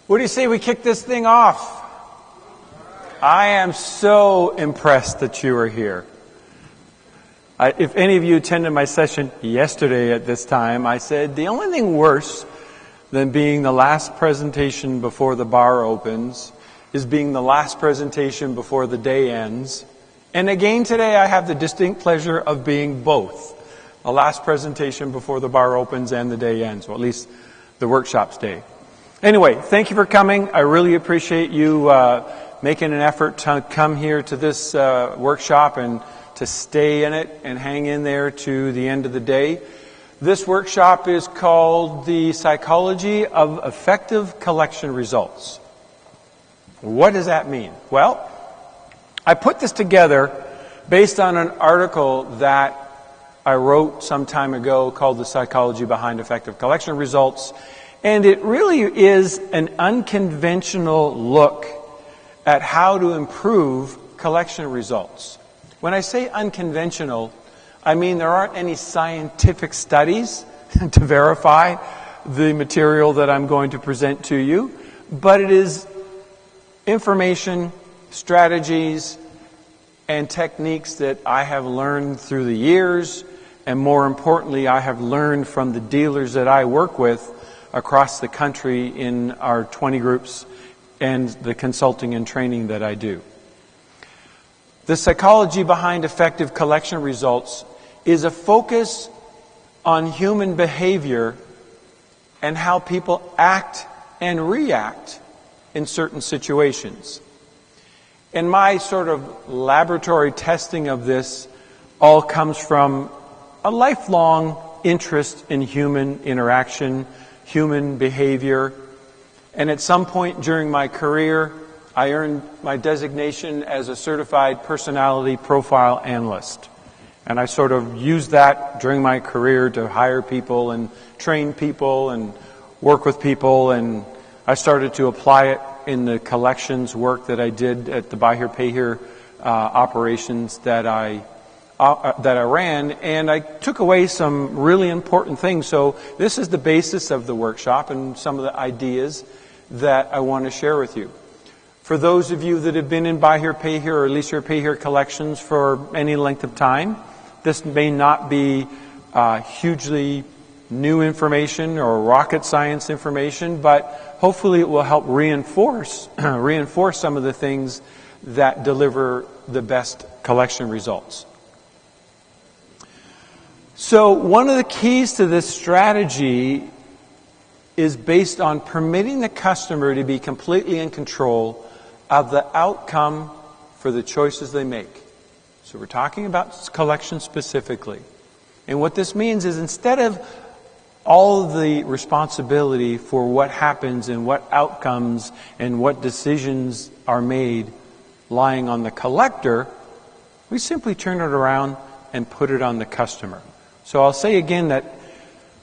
What do you say we kick this thing off? I am so impressed that you are here. If any of you attended my session yesterday at this time, I said the only thing worse than being the last presentation before the bar opens is being the last presentation before the day ends. And again today I have the distinct pleasure of being both. The last presentation before the bar opens and the day ends, or at least the workshop's day. Anyway, thank you for coming. I really appreciate you making an effort to come here to this workshop and to stay in it and hang in there to the end of the day. This workshop is called The Psychology of Effective Collection Results. What does that mean? Well, I put this together based on an article that I wrote some time ago called The Psychology Behind Effective Collection Results. And it really is an unconventional look at how to improve collection results. When I say unconventional, I mean there aren't any scientific studies to verify the material that I'm going to present to you, but it is information, strategies, and techniques that I have learned through the years, and more importantly, I have learned from the dealers that I work with across the country in our 20 groups and the consulting and training that I do. The psychology behind effective collection results is a focus on human behavior and how people act and react in certain situations. And my sort of laboratory testing of this all comes from a lifelong interest in human interaction, human behavior, and at some point during my career, I earned my designation as a certified personality profile analyst. And I sort of used that during my career to hire people and train people and work with people, and I started to apply it in the collections work that I did at the Buy Here, Pay Here operations that I ran, and I took away some really important things. So this is the basis of the workshop and some of the ideas that I want to share with you. For those of you that have been in Buy Here, Pay Here or Lease Here, Pay Here collections for any length of time, this may not be hugely new information or rocket science information, but hopefully it will help reinforce some of the things that deliver the best collection results. So one of the keys to this strategy is based on permitting the customer to be completely in control of the outcome for the choices they make. So we're talking about collection specifically. And what this means is instead of all of the responsibility for what happens and what outcomes and what decisions are made lying on the collector, we simply turn it around and put it on the customer. So I'll say again that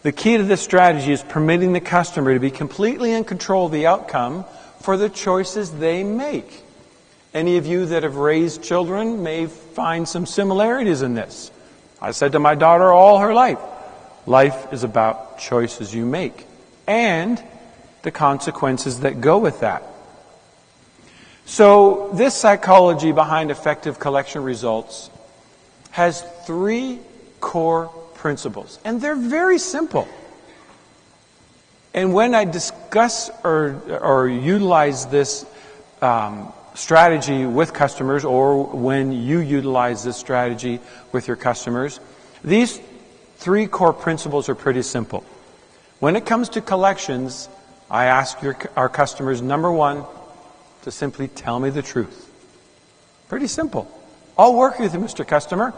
the key to this strategy is permitting the customer to be completely in control of the outcome for the choices they make. Any of you that have raised children may find some similarities in this. I said to my daughter all her life, life is about choices you make and the consequences that go with that. So this psychology behind effective collection results has 3 core principles, and they're very simple. And when I discuss or utilize this strategy with customers, or when you utilize this strategy with your customers, these 3 core principles are pretty simple. When it comes to collections, I ask our customers, number 1, to simply tell me the truth. Pretty simple. I'll work with you, Mr. Customer,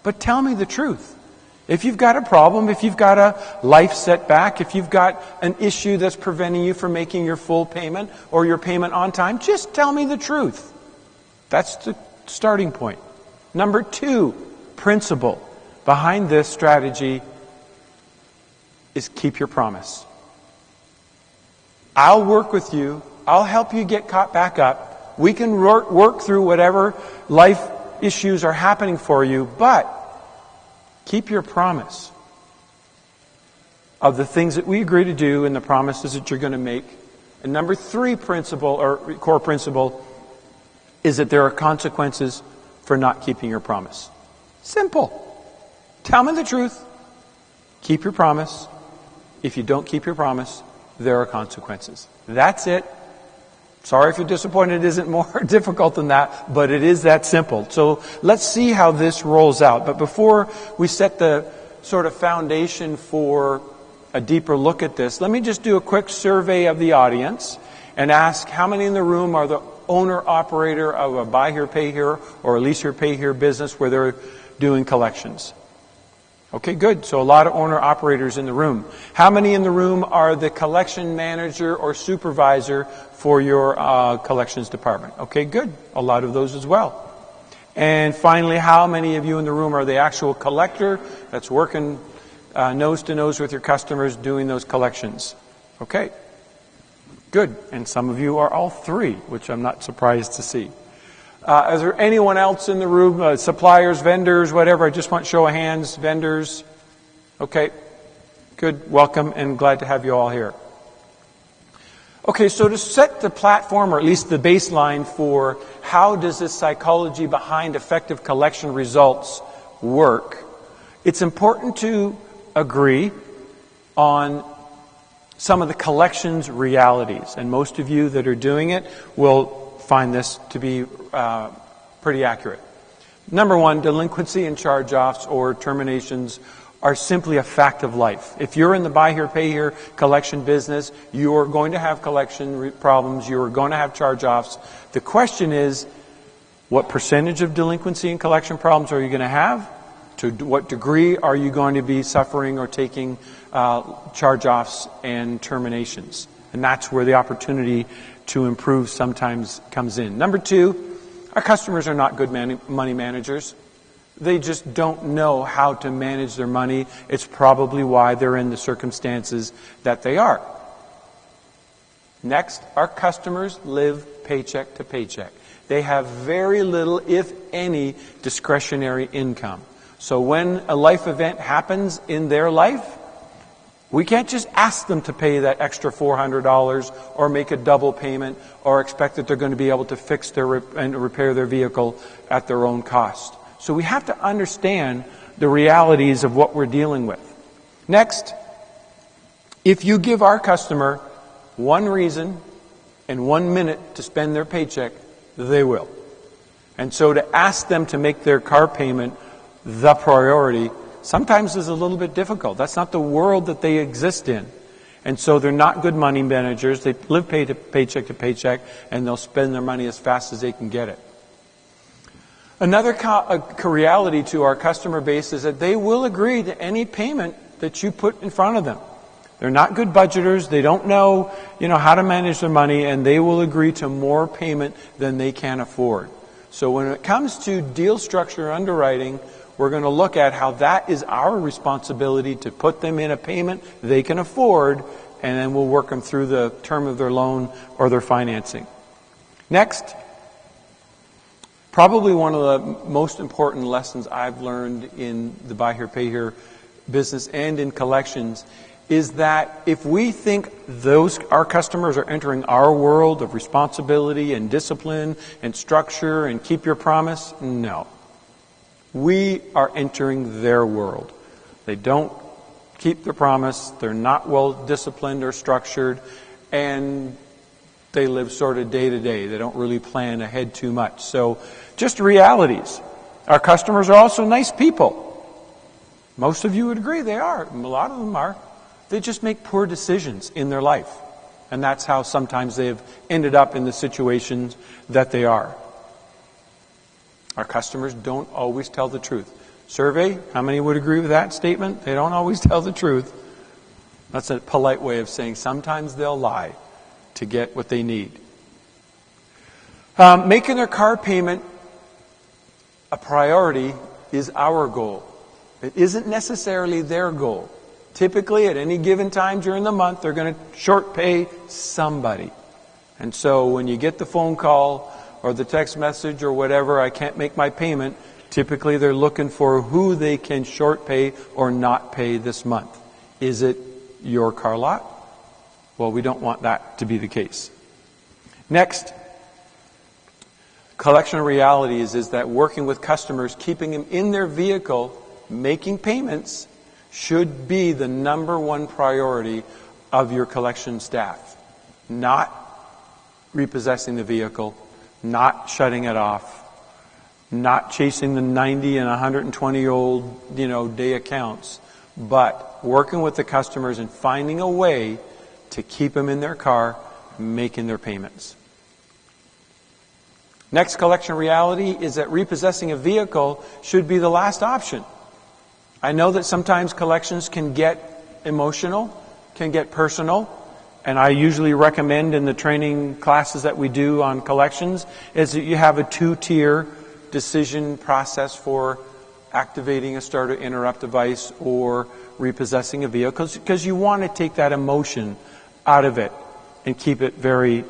but tell me the truth. If you've got a problem, if you've got a life setback, if you've got an issue that's preventing you from making your full payment or your payment on time, just tell me the truth. That's the starting point. Number 2 principle behind this strategy is keep your promise. I'll work with you. I'll help you get caught back up. We can work through whatever life issues are happening for you, but keep your promise of the things that we agree to do and the promises that you're going to make And number 3 principle, or core principle, is that there are consequences for not keeping your promise. Simple. Tell me the truth. Keep your promise. If you don't keep your promise, there are consequences. That's it. Sorry if you're disappointed it isn't more difficult than that, but it is that simple. So let's see how this rolls out. But before we set the sort of foundation for a deeper look at this, let me just do a quick survey of the audience and ask how many in the room are the owner-operator of a buy here, pay here, or a lease here, pay here business where they're doing collections. Okay, good. So a lot of owner-operators in the room. How many in the room are the collection manager or supervisor for your collections department? Okay, good. A lot of those as well. And finally, how many of you in the room are the actual collector that's working nose to nose with your customers doing those collections? Okay, good. And some of you are all 3, which I'm not surprised to see. Is there anyone else in the room, suppliers, vendors, whatever? I just want show of hands, vendors. Okay, good, welcome, and glad to have you all here. Okay, so to set the platform, or at least the baseline for how does this psychology behind effective collection results work, it's important to agree on some of the collections realities. And most of you that are doing it will find this to be pretty accurate. Number 1, delinquency and charge-offs or terminations are simply a fact of life. If you're in the buy here, pay here collection business, you're going to have collection problems, you're going to have charge-offs. The question is, what percentage of delinquency and collection problems are you going to have? To what degree are you going to be suffering or taking charge-offs and terminations? And that's where the opportunity to improve sometimes comes in. Number 2, our customers are not good money managers. They just don't know how to manage their money. It's probably why they're in the circumstances that they are. Next, our customers live paycheck to paycheck. They have very little, if any, discretionary income. So when a life event happens in their life, we can't just ask them to pay that extra $400 or make a double payment or expect that they're going to be able to fix and repair their vehicle at their own cost. So we have to understand the realities of what we're dealing with. Next, if you give our customer one reason and 1 minute to spend their paycheck, they will. And so to ask them to make their car payment the priority sometimes is a little bit difficult. That's not the world that they exist in. And so they're not good money managers. They live paycheck to paycheck, and they'll spend their money as fast as they can get it. Another reality to our customer base is that they will agree to any payment that you put in front of them. They're not good budgeters. They don't know, how to manage their money, and they will agree to more payment than they can afford. So when it comes to deal structure underwriting, we're going to look at how that is our responsibility to put them in a payment they can afford, and then we'll work them through the term of their loan or their financing. Next, probably one of the most important lessons I've learned in the buy here, pay here business and in collections is that if we think our customers are entering our world of responsibility and discipline and structure and keep your promise, no. We are entering their world. They don't keep their promise, they're not well disciplined or structured, and they live sort of day to day. They don't really plan ahead too much. So just realities. Our customers are also nice people. Most of you would agree they are. A lot of them are. They just make poor decisions in their life. And that's how sometimes they've ended up in the situations that they are. Our customers don't always tell the truth. Survey, how many would agree with that statement? They don't always tell the truth. That's a polite way of saying sometimes they'll lie to get what they need. Making their car payment a priority is our goal. It isn't necessarily their goal. Typically, at any given time during the month, they're going to short pay somebody. And so when you get the phone call or the text message or whatever, I can't make my payment, typically they're looking for who they can short pay or not pay this month. Is it your car lot? Well, we don't want that to be the case. Next, collection realities is that working with customers, keeping them in their vehicle, making payments, should be the number one priority of your collection staff. Not repossessing the vehicle, not shutting it off, not chasing the 90 and 120-year-old, day accounts, but working with the customers and finding a way to keep them in their car, making their payments. Next collection reality is that repossessing a vehicle should be the last option. I know that sometimes collections can get emotional, can get personal, and I usually recommend in the training classes that we do on collections is that you have a 2-tier decision process for activating a starter interrupt device or repossessing a vehicle, because you want to take that emotion out of it and keep it very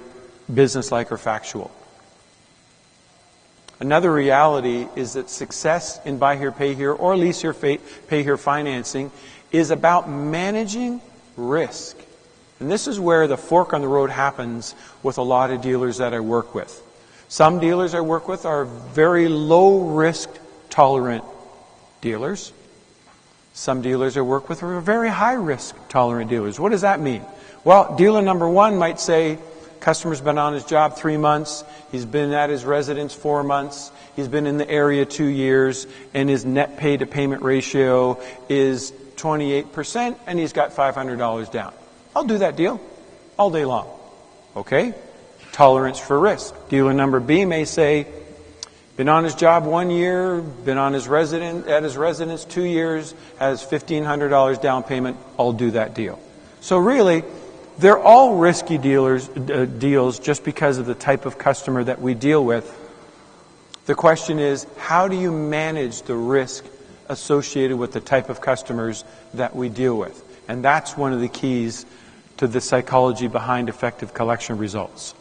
businesslike or factual. Another reality is that success in buy here, pay here, or lease here, pay here financing is about managing risk. And this is where the fork on the road happens with a lot of dealers that I work with. Some dealers I work with are very low risk tolerant dealers. Some dealers I work with are very high risk tolerant dealers. What does that mean? Well, dealer number one might say, customer's been on his job 3 months, he's been at his residence 4 months, he's been in the area 2 years, and his net pay to payment ratio is 28%, and he's got $500 down. I'll do that deal all day long. Okay? Tolerance for risk. Dealer number B may say, been on his job 1 year, been on his residence 2 years, has $1,500 down payment, I'll do that deal. So really, they're all risky deals just because of the type of customer that we deal with. The question is, how do you manage the risk associated with the type of customers that we deal with? And that's one of the keys to the psychology behind effective collection results.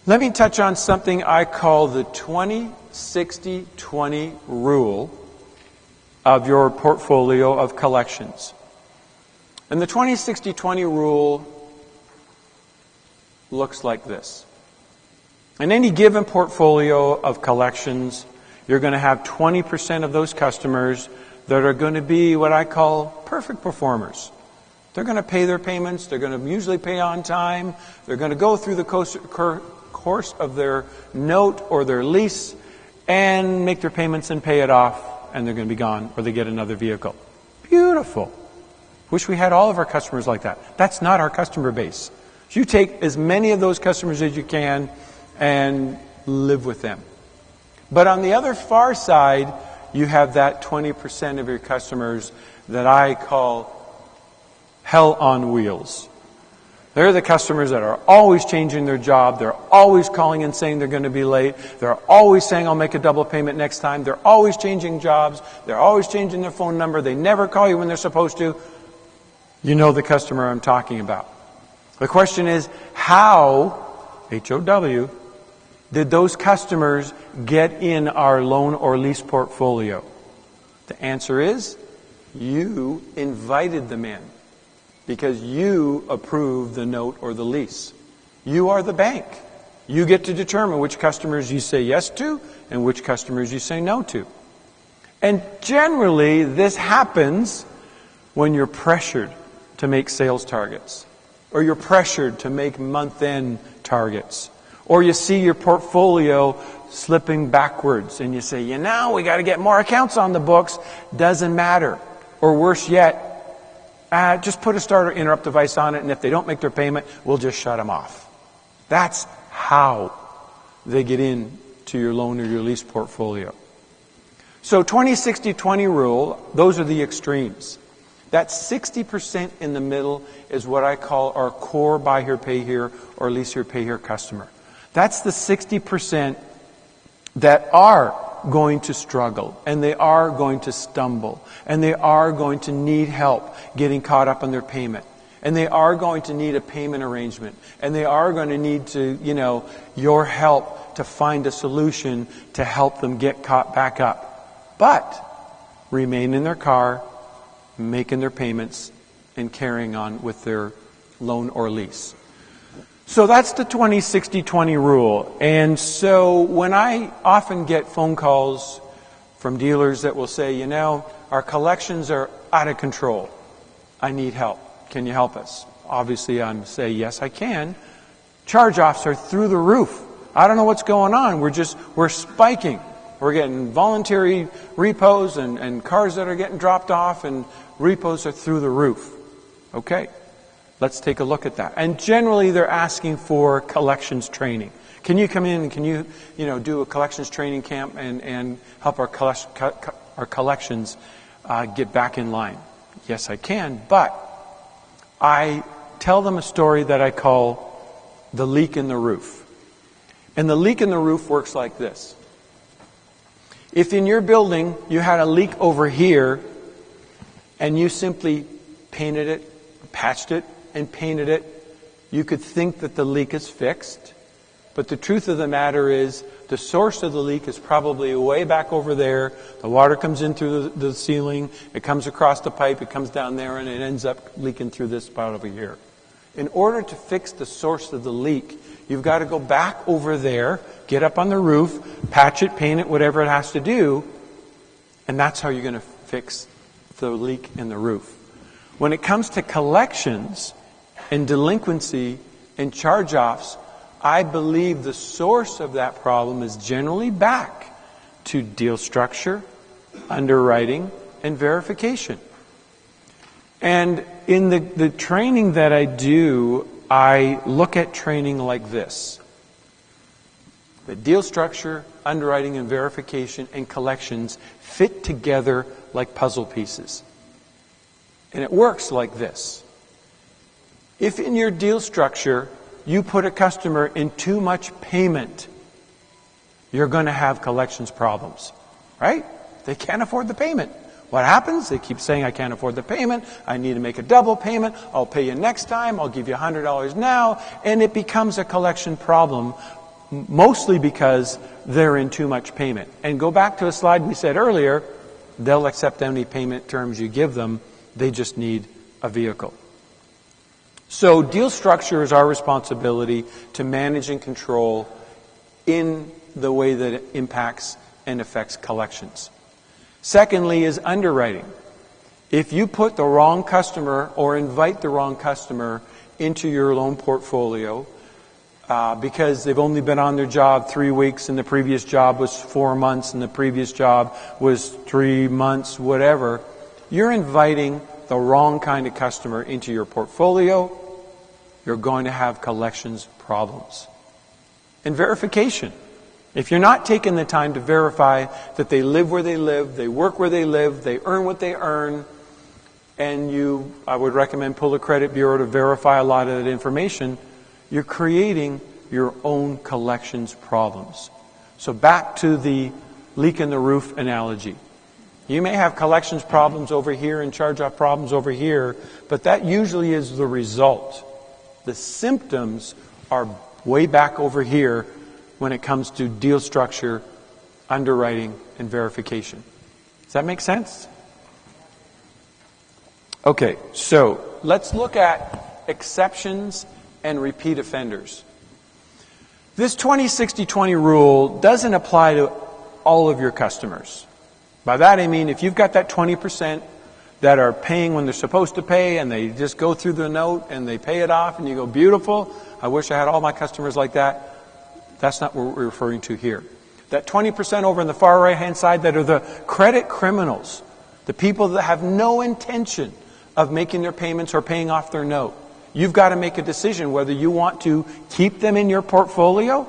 Let me touch on something I call the 20-60-20 rule of your portfolio of collections. And the 20-60-20 rule looks like this. In any given portfolio of collections, you're going to have 20% of those customers that are going to be what I call perfect performers. They're going to pay their payments. They're going to usually pay on time. They're going to go through the course of their note or their lease and make their payments and pay it off, and they're going to be gone, or they get another vehicle. Beautiful. Wish we had all of our customers like that. That's not our customer base. So you take as many of those customers as you can and live with them. But on the other far side, you have that 20% of your customers that I call hell on wheels. They're the customers that are always changing their job. They're always calling and saying they're going to be late. They're always saying, I'll make a double payment next time. They're always changing jobs. They're always changing their phone number. They never call you when they're supposed to. You know the customer I'm talking about. The question is, how, H-O-W, did those customers get in our loan or lease portfolio? The answer is, you invited them in because you approved the note or the lease. You are the bank. You get to determine which customers you say yes to and which customers you say no to. And generally, this happens when you're pressured to make sales targets, or you're pressured to make month-end targets, or you see your portfolio slipping backwards and you say, we got to get more accounts on the books. Doesn't matter. Or worse yet, just put a starter interrupt device on it, and if they don't make their payment, we'll just shut them off. That's how they get into your loan or your lease portfolio. So 20-60-20 rule, those are the extremes. That 60% in the middle is what I call our core buy here, pay here, or lease here, pay here customer. That's the 60% that are going to struggle, and they are going to stumble, and they are going to need help getting caught up on their payment, and they are going to need a payment arrangement, and they are going to need to, your help to find a solution to help them get caught back up. But remain in their car, making their payments in carrying on with their loan or lease. So that's the 20-60-20 rule. And so when I often get phone calls from dealers that will say, our collections are out of control. I need help. Can you help us? Obviously, I'm say, yes, I can. Charge-offs are through the roof. I don't know what's going on. We're spiking. We're getting voluntary repos and cars that are getting dropped off, and repos are through the roof. Okay, let's take a look at that. And generally, they're asking for collections training. Can you come in and can you do a collections training camp and help our collections get back in line? Yes, I can, but I tell them a story that I call the leak in the roof. And the leak in the roof works like this. If in your building you had a leak over here and you simply painted it, patched it, and painted it, you could think that the leak is fixed. But the truth of the matter is the source of the leak is probably way back over there. The water comes in through the ceiling, it comes across the pipe, it comes down there, and it ends up leaking through this spot over here. In order to fix the source of the leak, you've got to go back over there, get up on the roof, patch it, paint it, whatever it has to do, and that's how you're going to fix the leak in the roof. When it comes to collections and delinquency and charge-offs, I believe the source of that problem is generally back to deal structure, underwriting, and verification. And in the training that I do, I look at training like this. The deal structure, underwriting, and verification and collections fit together like puzzle pieces. And it works like this. If in your deal structure you put a customer in too much payment, you're going to have collections problems, right? They can't afford the payment. What happens? They keep saying, I can't afford the payment. I need to make a double payment. I'll pay you next time. I'll give you $100 now. And it becomes a collection problem, mostly because they're in too much payment. And go back to a slide we said earlier, they'll accept any payment terms you give them. They just need a vehicle. So deal structure is our responsibility to manage and control in the way that it impacts and affects collections. Secondly is underwriting. If you put the wrong customer or invite the wrong customer into your loan portfolio because they've only been on their job 3 weeks and the previous job was 4 months and the previous job was 3 months, whatever, you're inviting the wrong kind of customer into your portfolio. You're going to have collections problems. And verification. If you're not taking the time to verify that they live where they live, they work where they live, they earn what they earn, and I would recommend pull a credit bureau to verify a lot of that information, you're creating your own collections problems. So back to the leak in the roof analogy. You may have collections problems over here and charge-off problems over here, but that usually is the result. The symptoms are way back over here when it comes to deal structure, underwriting, and verification. Does that make sense? Okay, so let's look at exceptions and repeat offenders. This 20-60-20 rule doesn't apply to all of your customers. By that I mean if you've got that 20% that are paying when they're supposed to pay and they just go through the note and they pay it off and you go, beautiful, I wish I had all my customers like that. That's not what we're referring to here. That 20% over on the far right-hand side that are the credit criminals, the people that have no intention of making their payments or paying off their note. You've got to make a decision whether you want to keep them in your portfolio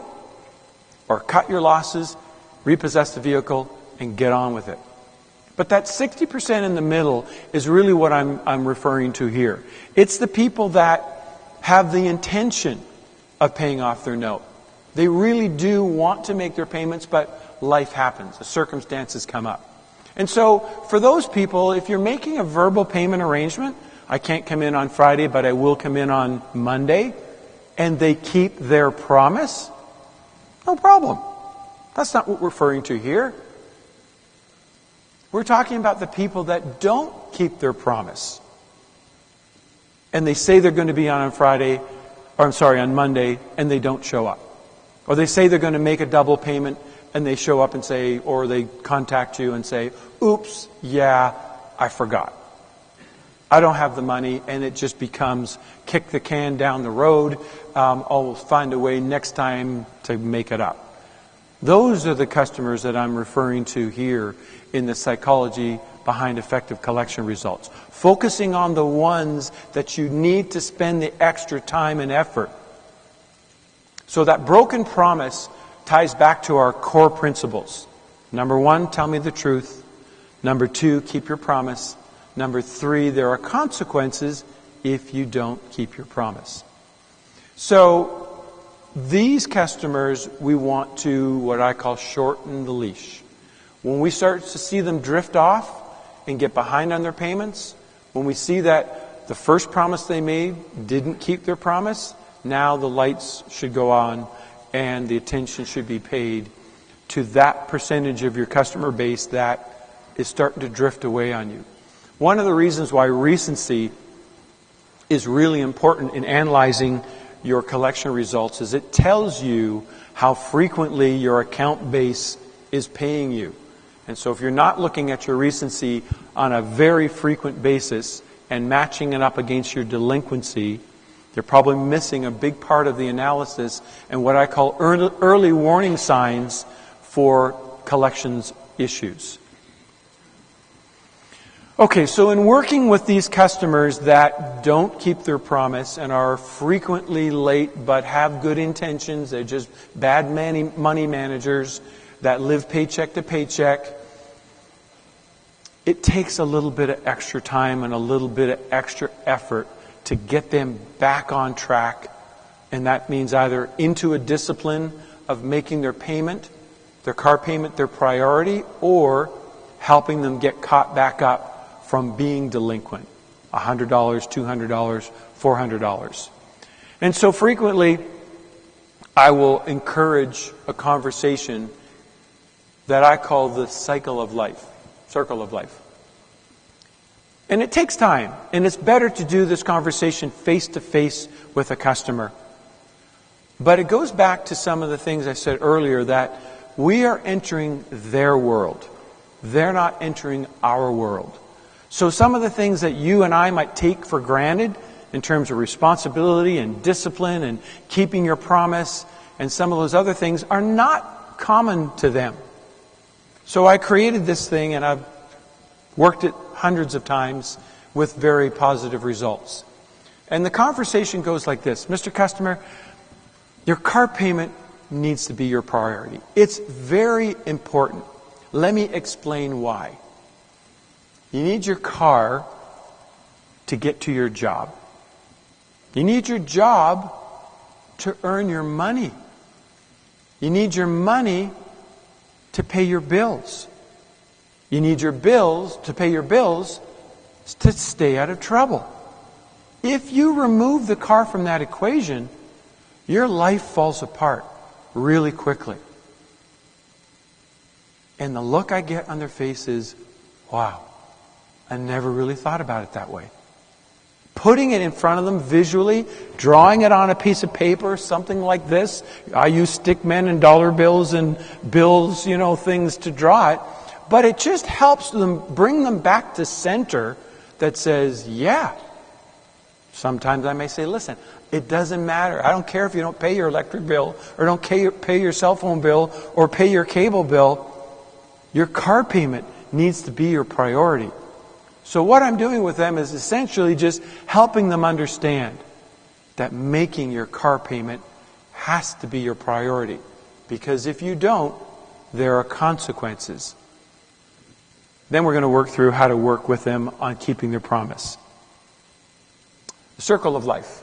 or cut your losses, repossess the vehicle, and get on with it. But that 60% in the middle is really what I'm referring to here. It's the people that have the intention of paying off their note. They really do want to make their payments, but life happens. The circumstances come up. And so for those people, if you're making a verbal payment arrangement, I can't come in on Friday, but I will come in on Monday, and they keep their promise, no problem. That's not what we're referring to here. We're talking about the people that don't keep their promise. and they say they're going to be on on Monday, and they don't show up. Or they say they're going to make a double payment, and they show up and say, or they contact you and say, oops, yeah, I forgot. I don't have the money, and it just becomes kick the can down the road. I'll find a way next time to make it up. Those are the customers that I'm referring to here in the psychology behind effective collection results. Focusing on the ones that you need to spend the extra time and effort. So that broken promise ties back to our core principles. Number 1, tell me the truth. Number 2, keep your promise. Number 3, there are consequences if you don't keep your promise. So these customers, we want to, what I call, shorten the leash. When we start to see them drift off and get behind on their payments, when we see that the first promise they made didn't keep their promise, now the lights should go on and the attention should be paid to that percentage of your customer base that is starting to drift away on you. One of the reasons why recency is really important in analyzing your collection results is it tells you how frequently your account base is paying you. And so if you're not looking at your recency on a very frequent basis and matching it up against your delinquency, you're probably missing a big part of the analysis and what I call early warning signs for collections issues. Okay, so in working with these customers that don't keep their promise and are frequently late but have good intentions, they're just bad money managers that live paycheck to paycheck, it takes a little bit of extra time and a little bit of extra effort to get them back on track. And that means either into a discipline of making their payment, their car payment, their priority, or helping them get caught back up from being delinquent. $100, $200, $400. And so frequently, I will encourage a conversation that I call the circle of life. And it takes time, and it's better to do this conversation face to face with a customer. But it goes back to some of the things I said earlier, that we are entering their world. They're not entering our world. So some of the things that you and I might take for granted in terms of responsibility and discipline and keeping your promise and some of those other things are not common to them. So I created this thing, and I've worked it hundreds of times with very positive results. And the conversation goes like this: Mr. Customer, your car payment needs to be your priority. It's very important. Let me explain why. You need your car to get to your job. You need your job to earn your money. You need your money to pay your bills. You need your bills to pay your bills to stay out of trouble. If you remove the car from that equation, your life falls apart really quickly. And the look I get on their face is, wow, I never really thought about it that way. Putting it in front of them visually, drawing it on a piece of paper, something like this. I use stick men and dollar bills and bills, things to draw it. But it just helps them, bring them back to center that says, yeah. Sometimes I may say, listen, it doesn't matter. I don't care if you don't pay your electric bill or don't pay your cell phone bill or pay your cable bill. Your car payment needs to be your priority. So what I'm doing with them is essentially just helping them understand that making your car payment has to be your priority. Because if you don't, there are consequences. Then we're going to work through how to work with them on keeping their promise. The circle of life.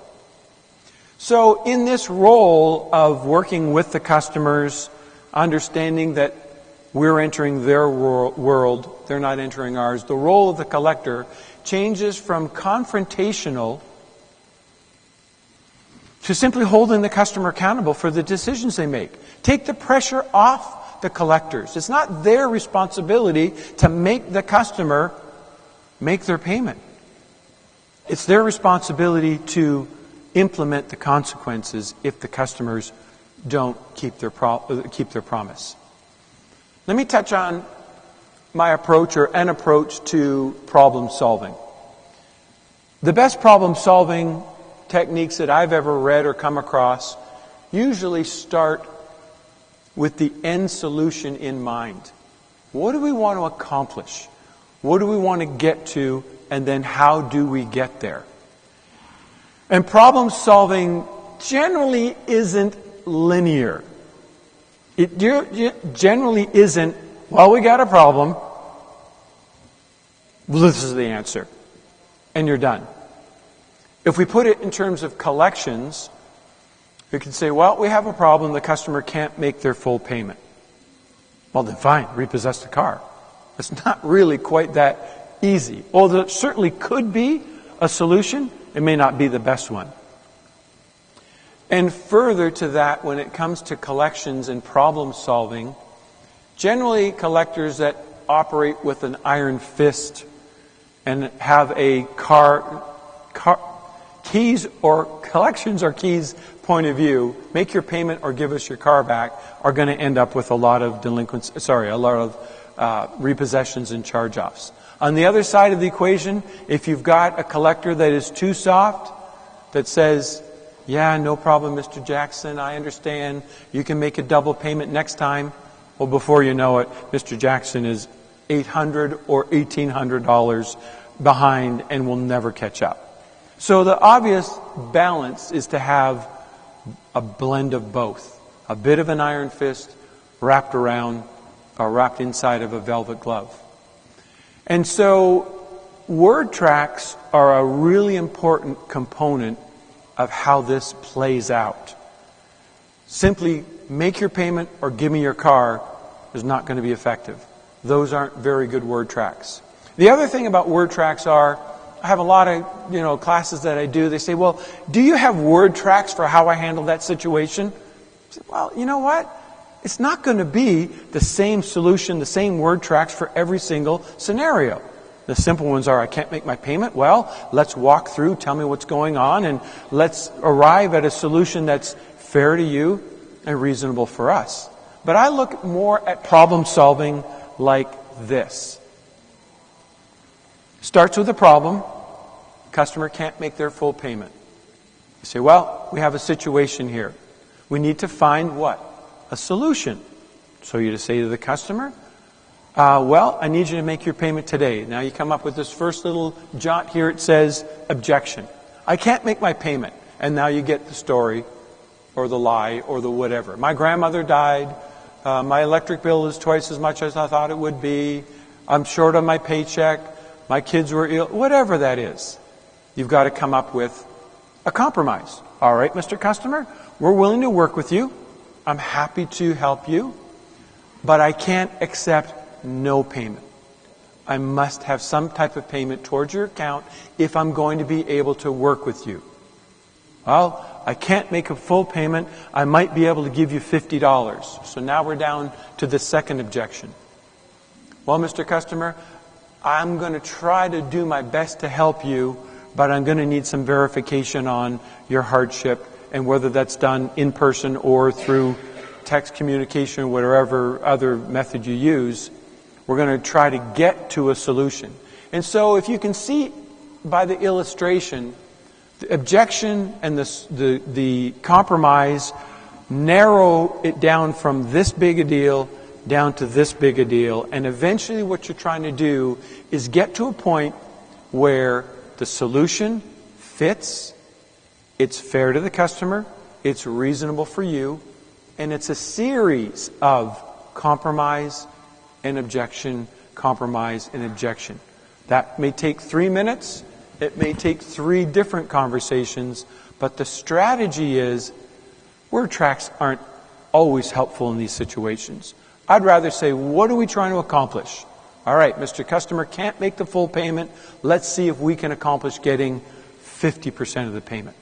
So in this role of working with the customers, understanding that we're entering their world, they're not entering ours, the role of the collector changes from confrontational to simply holding the customer accountable for the decisions they make. Take the pressure off the collectors. It's not their responsibility to make the customer make their payment. It's their responsibility to implement the consequences if the customers don't keep their promise. Let me touch on my approach or an approach to problem solving. The best problem solving techniques that I've ever read or come across usually start with the end solution in mind. What do we want to accomplish? What do we want to get to? And then how do we get there? And problem solving generally isn't linear. It generally isn't, well, we got a problem. This is the answer. And you're done. If we put it in terms of collections, we can say, well, we have a problem. The customer can't make their full payment. Well, then fine, repossess the car. It's not really quite that easy. Although it certainly could be a solution, it may not be the best one. And further to that, when it comes to collections and problem solving, generally collectors that operate with an iron fist and have a keys or collections or keys point of view, make your payment or give us your car back, are going to end up with a lot of repossessions and charge-offs. On the other side of the equation, if you've got a collector that is too soft, that says, yeah, no problem, Mr. Jackson, I understand, you can make a double payment next time. Well, before you know it, Mr. Jackson is $800 or $1,800 behind and will never catch up. So the obvious balance is to have a blend of both. A bit of an iron fist wrapped around or wrapped inside of a velvet glove. And so word tracks are a really important component of how this plays out. Simply make your payment or give me your car is not going to be effective. Those aren't very good word tracks. The other thing about word tracks are, I have a lot of classes that I do. They say, well, do you have word tracks for how I handle that situation? I say, well, you know what? It's not going to be the same solution, the same word tracks for every single scenario. The simple ones are, I can't make my payment. Well, let's walk through, tell me what's going on, and let's arrive at a solution that's fair to you and reasonable for us. But I look more at problem solving like this. Starts with a problem. Customer can't make their full payment. You say, well, we have a situation here. We need to find what? A solution. So you just say to the customer, well, I need you to make your payment today. Now you come up with this first little jot here. It says, objection. I can't make my payment. And now you get the story or the lie or the whatever. My grandmother died. My electric bill is twice as much as I thought it would be. I'm short on my paycheck. My kids were ill. Whatever that is. You've got to come up with a compromise. All right, Mr. Customer, we're willing to work with you. I'm happy to help you. But I can't accept no payment. I must have some type of payment towards your account if I'm going to be able to work with you. Well, I can't make a full payment. I might be able to give you $50. So now we're down to the second objection. Well, Mr. Customer, I'm going to try to do my best to help you, but I'm going to need some verification on your hardship and whether that's done in person or through text communication or whatever other method you use. We're going to try to get to a solution. And so if you can see by the illustration, the objection and the compromise narrow it down from this big a deal down to this big a deal. And eventually what you're trying to do is get to a point where the solution fits, it's fair to the customer, it's reasonable for you, and it's a series of compromise and objection, compromise and objection. That may take 3 minutes. It may take 3 different conversations, but the strategy is word tracks aren't always helpful in these situations. I'd rather say, what are we trying to accomplish? All right, Mr. Customer can't make the full payment. Let's see if we can accomplish getting 50% of the payment.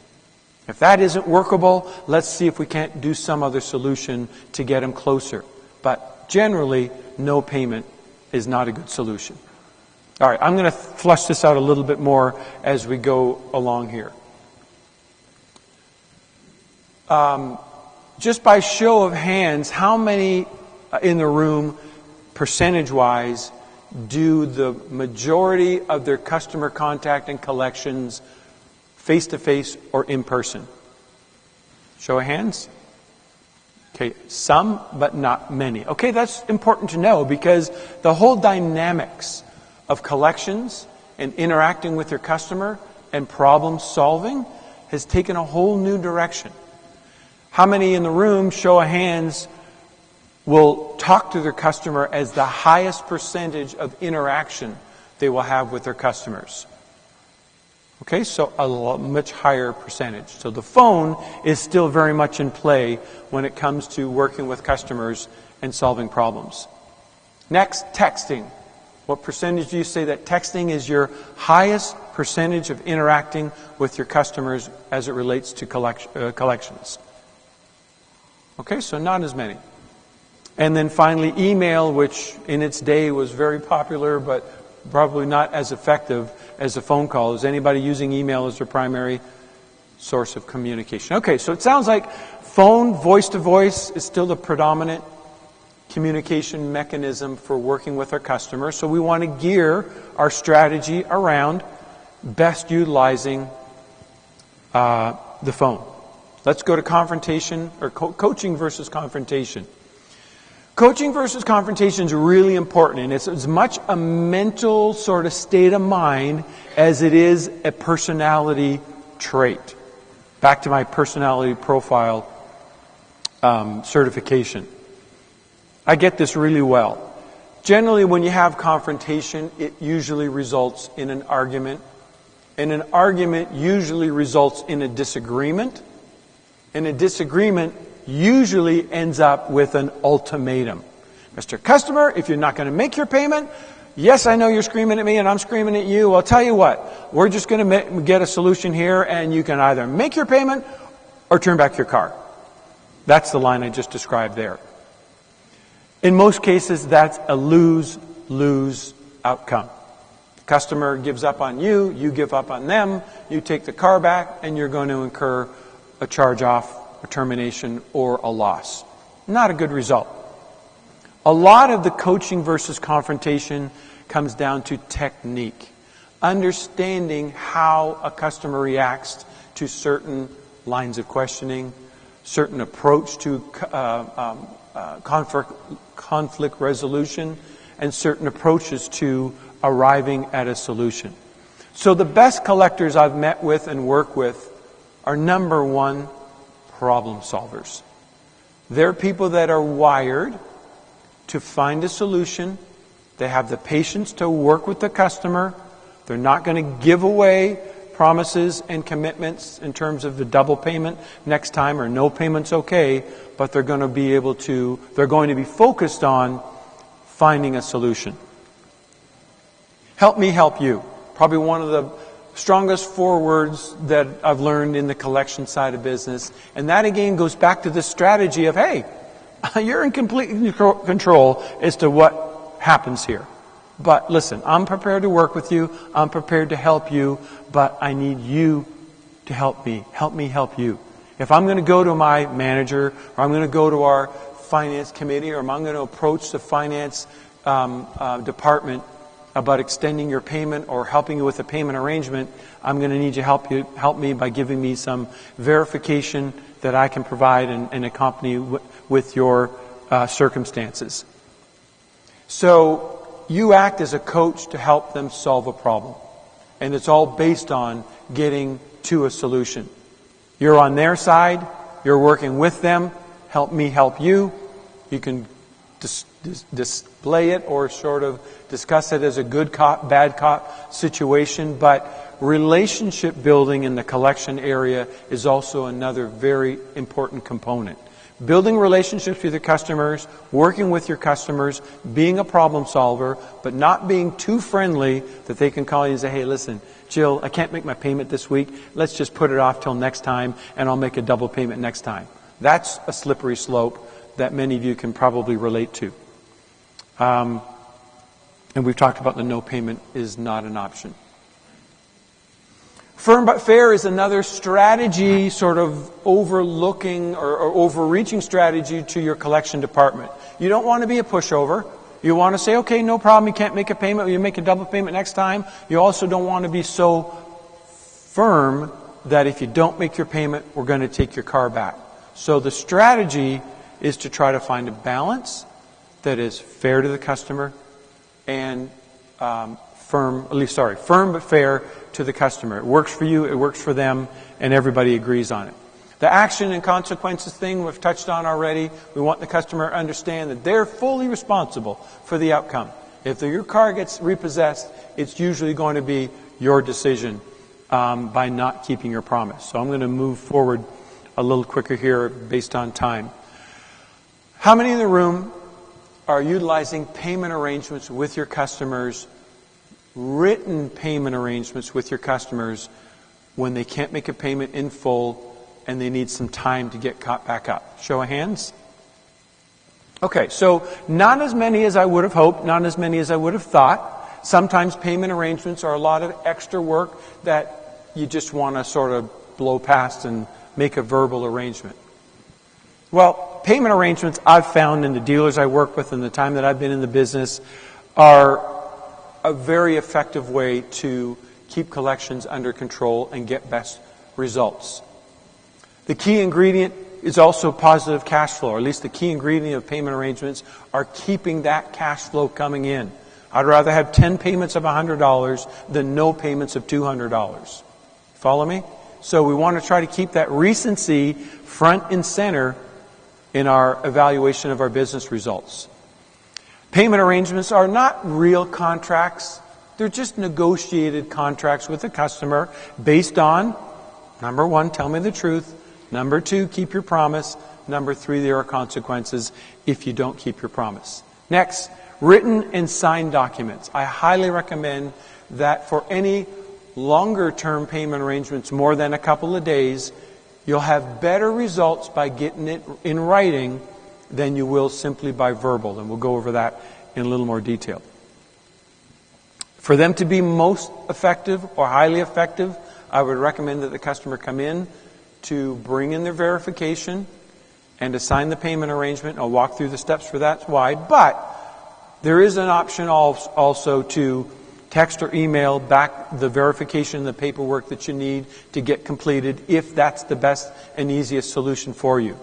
If that isn't workable, let's see if we can't do some other solution to get him closer. But generally, no payment is not a good solution. All right, I'm going to flush this out a little bit more as we go along here. Just by show of hands, how many in the room, percentage-wise, do the majority of their customer contact and collections face-to-face or in person? Show of hands? Okay, some, but not many. Okay, that's important to know because the whole dynamics of collections and interacting with your customer and problem solving has taken a whole new direction. How many in the room, show of hands, will talk to their customer as the highest percentage of interaction they will have with their customers? Okay, so a much higher percentage. So the phone is still very much in play when it comes to working with customers and solving problems. Next, texting. What percentage do you say that texting is your highest percentage of interacting with your customers as it relates to collections? Okay, so not as many. And then finally, email, which in its day was very popular, but probably not as effective as a phone call. Is anybody using email as their primary source of communication? Okay, so it sounds like phone, voice-to-voice, is still the predominant communication mechanism for working with our customers. So we want to gear our strategy around best utilizing the phone. Let's go to confrontation, or coaching versus confrontation. Coaching versus confrontation is really important, and it's as much a mental sort of state of mind as it is a personality trait. Back to my personality profile certification. I get this really well. Generally, when you have confrontation, it usually results in an argument, and an argument usually results in a disagreement, and a disagreement usually ends up with an ultimatum. Mr. Customer, if you're not going to make your payment, yes, I know you're screaming at me and I'm screaming at you. Well, I'll tell you what, we're just going to get a solution here, and you can either make your payment or turn back your car. That's the line I just described there. In most cases, that's a lose-lose outcome. The customer gives up on you, you give up on them, you take the car back, and you're going to incur a charge-off, a termination, or a loss. Not a good result. A lot of the coaching versus confrontation comes down to technique. Understanding how a customer reacts to certain lines of questioning, certain approach to conflict resolution, and certain approaches to arriving at a solution. So the best collectors I've met with and work with are, number one, problem solvers. They're people that are wired to find a solution. They have the patience to work with the customer. They're not going to give away promises and commitments in terms of the double payment next time or no payment's okay, but they're going to be focused on finding a solution. Help me help you. Probably one of the strongest 4 words that I've learned in the collection side of business. And that again goes back to this strategy of, hey, you're in complete control as to what happens here. But listen, I'm prepared to work with you. I'm prepared to help you, but I need you to help me. Help me help you. If I'm going to go to my manager, or I'm going to go to our finance committee, or I'm going to approach the finance department about extending your payment or helping you with a payment arrangement, I'm going to need you to help me by giving me some verification that I can provide and accompany with your circumstances. So you act as a coach to help them solve a problem. And it's all based on getting to a solution. You're on their side. You're working with them. Help me help you. You can display it or sort of discuss it as a good cop, bad cop situation. But relationship building in the collection area is also another very important component. Building relationships with your customers, working with your customers, being a problem solver, but not being too friendly that they can call you and say, hey, listen, Jill, I can't make my payment this week. Let's just put it off till next time, and I'll make a double payment next time. That's a slippery slope that many of you can probably relate to. And we've talked about the no payment is not an option. Firm but fair is another strategy, sort of overlooking or overreaching strategy to your collection department. You don't want to be a pushover. You want to say, okay, no problem, you can't make a payment, you make a double payment next time. You also don't want to be so firm that if you don't make your payment, we're going to take your car back. So the strategy is to try to find a balance that is fair to the customer and firm but fair to the customer. It works for you, it works for them, and everybody agrees on it. The action and consequences thing we've touched on already. We want the customer to understand that they're fully responsible for the outcome. If your car gets repossessed, it's usually going to be your decision by not keeping your promise. So I'm going to move forward a little quicker here based on time. How many in the room are utilizing payment arrangements with your customers, written payment arrangements with your customers when they can't make a payment in full and they need some time to get caught back up? Show of hands. Okay, so not as many as I would have hoped, not as many as I would have thought. Sometimes payment arrangements are a lot of extra work that you just want to sort of blow past and make a verbal arrangement. Well, payment arrangements I've found in the dealers I work with in the time that I've been in the business are a very effective way to keep collections under control and get best results. The key ingredient is also positive cash flow, or at least the key ingredient of payment arrangements are keeping that cash flow coming in. I'd rather have 10 payments of $100 than no payments of $200. Follow me? So we want to try to keep that recency front and center in our evaluation of our business results. Payment arrangements are not real contracts. They're just negotiated contracts with the customer based on, number one, tell me the truth. Number two, keep your promise. Number three, there are consequences if you don't keep your promise. Next, written and signed documents. I highly recommend that for any longer-term payment arrangements, more than a couple of days, you'll have better results by getting it in writing than you will simply by verbal. And we'll go over that in a little more detail. For them to be most effective or highly effective, I would recommend that the customer come in to bring in their verification and to sign the payment arrangement. I'll walk through the steps for that wide. But there is an option also to text or email back the verification and the paperwork that you need to get completed if that's the best and easiest solution for you.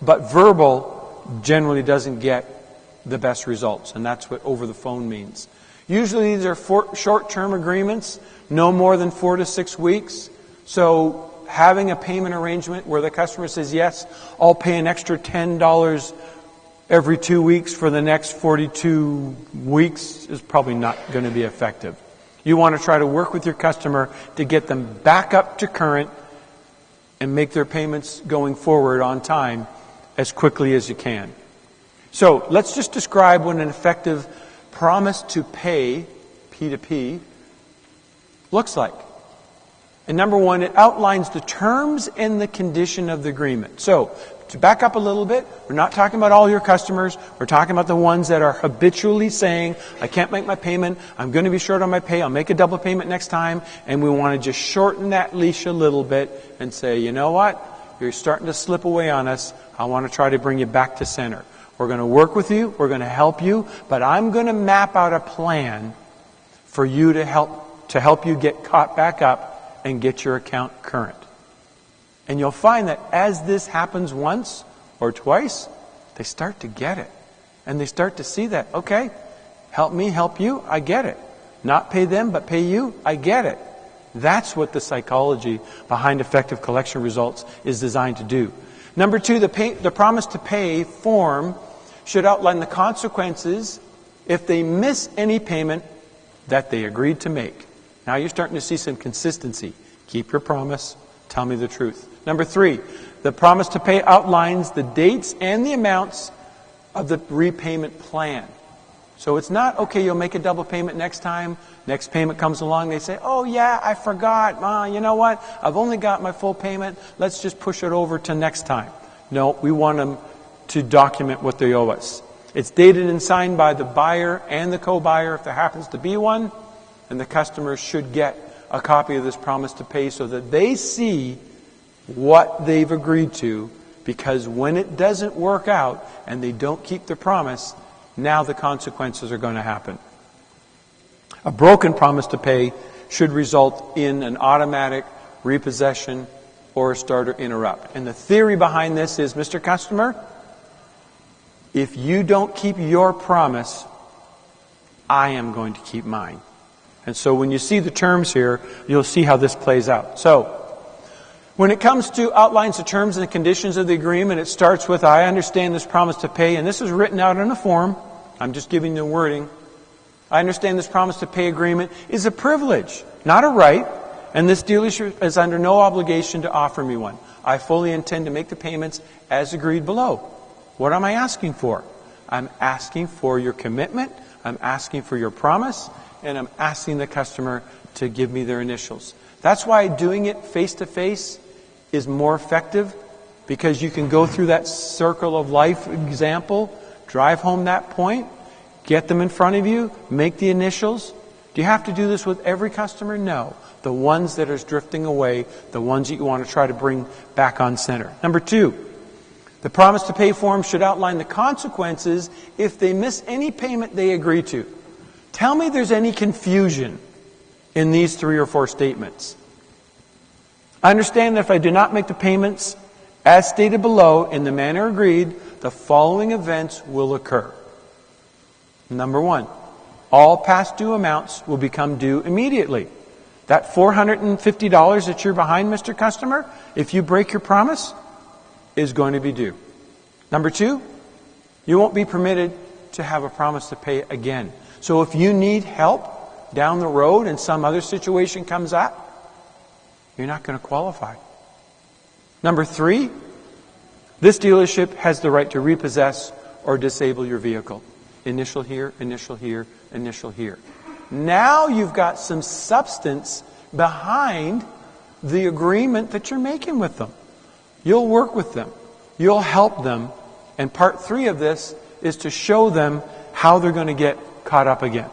But verbal generally doesn't get the best results, and that's what over the phone means. Usually these are short-term agreements, no more than 4 to 6 weeks. So having a payment arrangement where the customer says, yes, I'll pay an extra $10 every 2 weeks for the next 42 weeks is probably not going to be effective. You want to try to work with your customer to get them back up to current and make their payments going forward on time as quickly as you can. So let's just describe what an effective promise to pay, P2P, looks like. And number one, it outlines the terms and the condition of the agreement. So, to back up a little bit, we're not talking about all your customers. We're talking about the ones that are habitually saying, I can't make my payment, I'm going to be short on my pay, I'll make a double payment next time. And we want to just shorten that leash a little bit and say, you know what? You're starting to slip away on us. I want to try to bring you back to center. We're going to work with you, we're going to help you, but I'm going to map out a plan for you to help you get caught back up and get your account current. And you'll find that as this happens once or twice, they start to get it. And they start to see that, okay, help me, help you, I get it. Not pay them, but pay you, I get it. That's what the psychology behind effective collection results is designed to do. Number two, the promise to pay form should outline the consequences if they miss any payment that they agreed to make. Now you're starting to see some consistency. Keep your promise. Tell me the truth. Number three, the promise to pay outlines the dates and the amounts of the repayment plan. So it's not, okay, you'll make a double payment next time. Next payment comes along, they say, oh yeah, I forgot. You know what? I've only got my full payment. Let's just push it over to next time. No, we want them to document what they owe us. It's dated and signed by the buyer and the co-buyer if there happens to be one, and the customer should get a copy of this promise to pay so that they see what they've agreed to, because when it doesn't work out and they don't keep their promise, now the consequences are going to happen. A broken promise to pay should result in an automatic repossession or a starter interrupt. And the theory behind this is, Mr. Customer, if you don't keep your promise, I am going to keep mine. And so when you see the terms here, you'll see how this plays out. So, when it comes to outlines the terms and the conditions of the agreement, it starts with, I understand this promise to pay, and this is written out in a form. I'm just giving the wording. I understand this promise to pay agreement is a privilege, not a right, and this dealership is under no obligation to offer me one. I fully intend to make the payments as agreed below. What am I asking for? I'm asking for your commitment, I'm asking for your promise, and I'm asking the customer to give me their initials. That's why doing it face-to-face is more effective, because you can go through that circle of life example, drive home that point, get them in front of you, make the initials. Do you have to do this with every customer? No. The ones that are drifting away, the ones that you want to try to bring back on center. Number 2, the promise to pay form should outline the consequences if they miss any payment they agree to. Tell me there's any confusion in these 3 or 4 statements. I understand that if I do not make the payments as stated below in the manner agreed, the following events will occur. Number 1, all past due amounts will become due immediately. That $450 that you're behind, Mr. Customer, if you break your promise, is going to be due. Number 2, you won't be permitted to have a promise to pay again. So if you need help down the road and some other situation comes up, you're not going to qualify. Number 3, this dealership has the right to repossess or disable your vehicle. Initial here, initial here, initial here. Now you've got some substance behind the agreement that you're making with them. You'll work with them. You'll help them. And part 3 of this is to show them how they're going to get caught up again.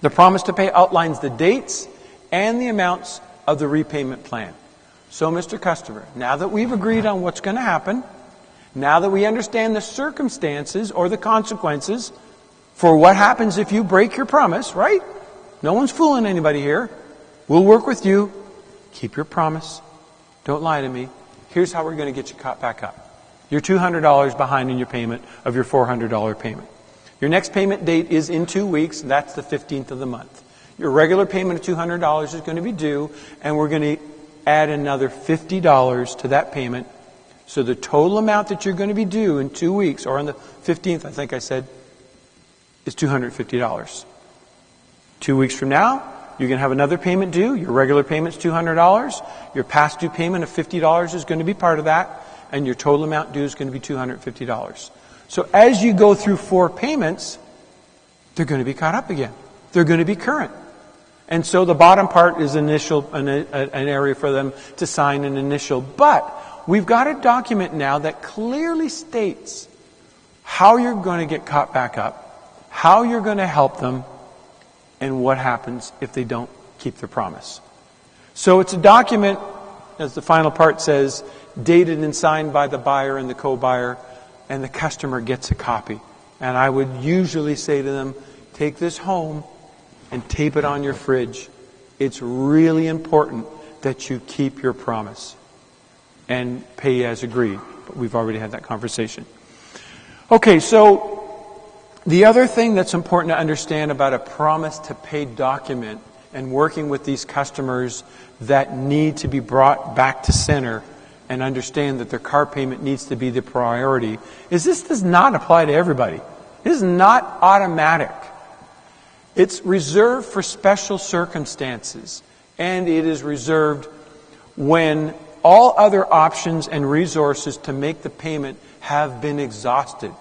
The promise to pay outlines the dates and the amounts of the repayment plan. So, Mr. Customer, now that we've agreed on what's going to happen, now that we understand the circumstances or the consequences for what happens if you break your promise, right? No one's fooling anybody here. We'll work with you. Keep your promise. Don't lie to me. Here's how we're going to get you caught back up. You're $200 behind in your payment of your $400 payment. Your next payment date is in 2 weeks. That's the 15th of the month. Your regular payment of $200 is going to be due, and we're going to add another $50 to that payment. So the total amount that you're going to be due in 2 weeks, or on the 15th, I think I said, is $250. 2 weeks from now, you're going to have another payment due. Your regular payment's $200. Your past due payment of $50 is going to be part of that, and your total amount due is going to be $250. So as you go through 4 payments, they're going to be caught up again. They're going to be current. And so the bottom part is an area for them to sign an initial. But we've got a document now that clearly states how you're going to get caught back up, how you're going to help them, and what happens if they don't keep their promise. So it's a document, as the final part says, dated and signed by the buyer and the co-buyer, and the customer gets a copy. And I would usually say to them, take this home and tape it on your fridge. It's really important that you keep your promise and pay as agreed. But we've already had that conversation. Okay, so the other thing that's important to understand about a promise to pay document and working with these customers that need to be brought back to center and understand that their car payment needs to be the priority is this does not apply to everybody. This is not automatic. It's reserved for special circumstances, and it is reserved when all other options and resources to make the payment have been exhausted.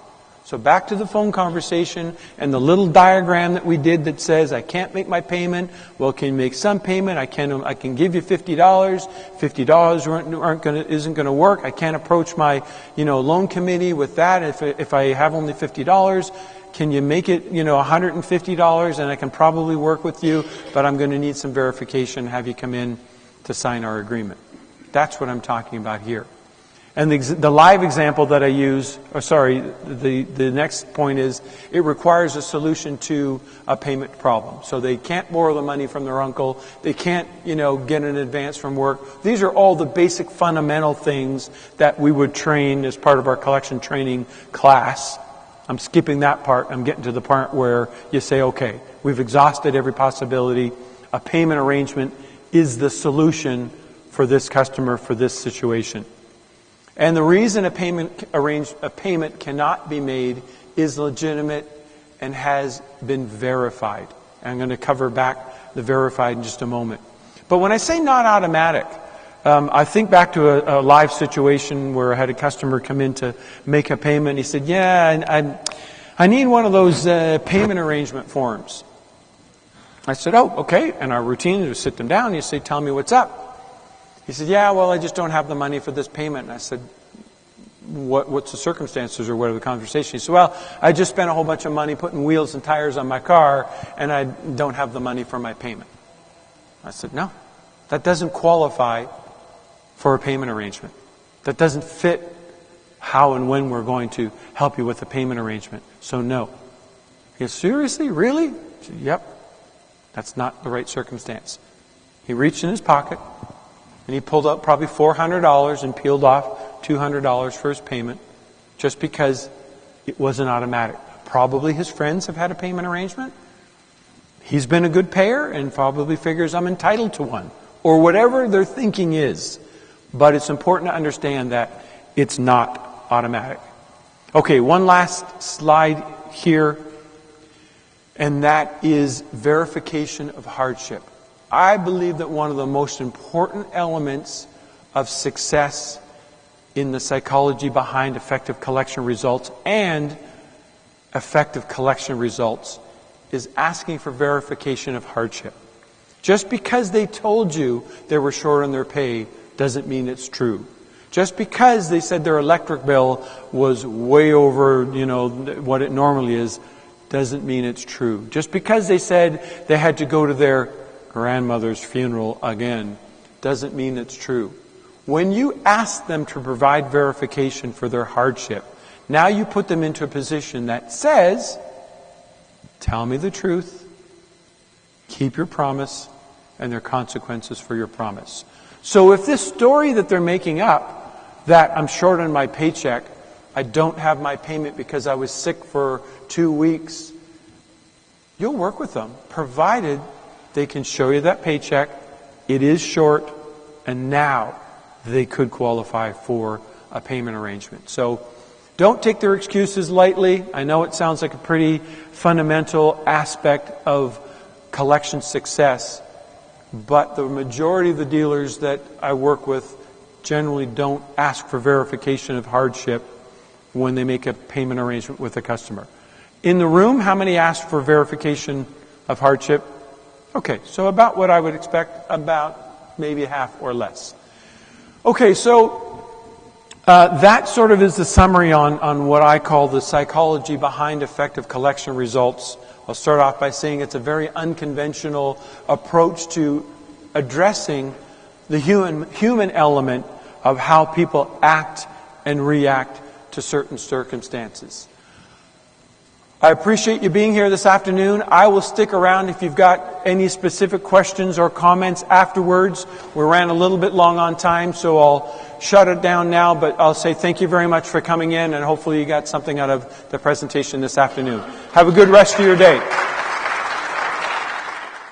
So back to the phone conversation and the little diagram that we did that says, I can't make my payment. Well, can you make some payment? I can give you $50. $50 isn't going to work. I can't approach my, loan committee with that if I have only $50. Can you make it, $150 and I can probably work with you, but I'm going to need some verification, have you come in to sign our agreement. That's what I'm talking about here. And the live example that I use, the next point is it requires a solution to a payment problem. So they can't borrow the money from their uncle. They can't, get an advance from work. These are all the basic fundamental things that we would train as part of our collection training class. I'm skipping that part. I'm getting to the part where you say, okay, we've exhausted every possibility. A payment arrangement is the solution for this customer, for this situation. And the reason a payment cannot be made is legitimate and has been verified. I'm going to cover back the verified in just a moment. But when I say not automatic, I think back to a live situation where I had a customer come in to make a payment. He said, yeah, I need one of those payment arrangement forms. I said, oh, okay. And our routine is to sit them down and you say, tell me what's up. He said, yeah, well, I just don't have the money for this payment. And I said, what's the circumstances or what are the conversation? He said, well, I just spent a whole bunch of money putting wheels and tires on my car and I don't have the money for my payment. I said, no, that doesn't qualify for a payment arrangement. That doesn't fit how and when we're going to help you with a payment arrangement. So no. He said, seriously? Really? I said, yep. That's not the right circumstance. He reached in his pocket and he pulled up probably $400 and peeled off $200 for his payment just because it wasn't automatic. Probably his friends have had a payment arrangement. He's been a good payer and probably figures I'm entitled to one. Or whatever their thinking is. But it's important to understand that it's not automatic. Okay, one last slide here. And that is verification of hardship. I believe that one of the most important elements of success in the psychology behind effective collection results and effective collection results is asking for verification of hardship. Just because they told you they were short on their pay doesn't mean it's true. Just because they said their electric bill was way over, what it normally is, doesn't mean it's true. Just because they said they had to go to their grandmother's funeral again doesn't mean it's true. When you ask them to provide verification for their hardship, now you put them into a position that says, tell me the truth, keep your promise, and there are consequences for your promise. So if this story that they're making up, that I'm short on my paycheck, I don't have my payment because I was sick for 2 weeks, you'll work with them, provided they can show you that paycheck, it is short, and now they could qualify for a payment arrangement. So don't take their excuses lightly. I know it sounds like a pretty fundamental aspect of collection success, but the majority of the dealers that I work with generally don't ask for verification of hardship when they make a payment arrangement with a customer. In the room, how many ask for verification of hardship? Okay, so about what I would expect, about maybe half or less. Okay, so that sort of is the summary on what I call the psychology behind effective collection results. I'll start off by saying it's a very unconventional approach to addressing the human element of how people act and react to certain circumstances. I appreciate you being here this afternoon. I will stick around if you've got any specific questions or comments afterwards. We ran a little bit long on time, so I'll shut it down now, but I'll say thank you very much for coming in, and hopefully you got something out of the presentation this afternoon. Have a good rest of your day.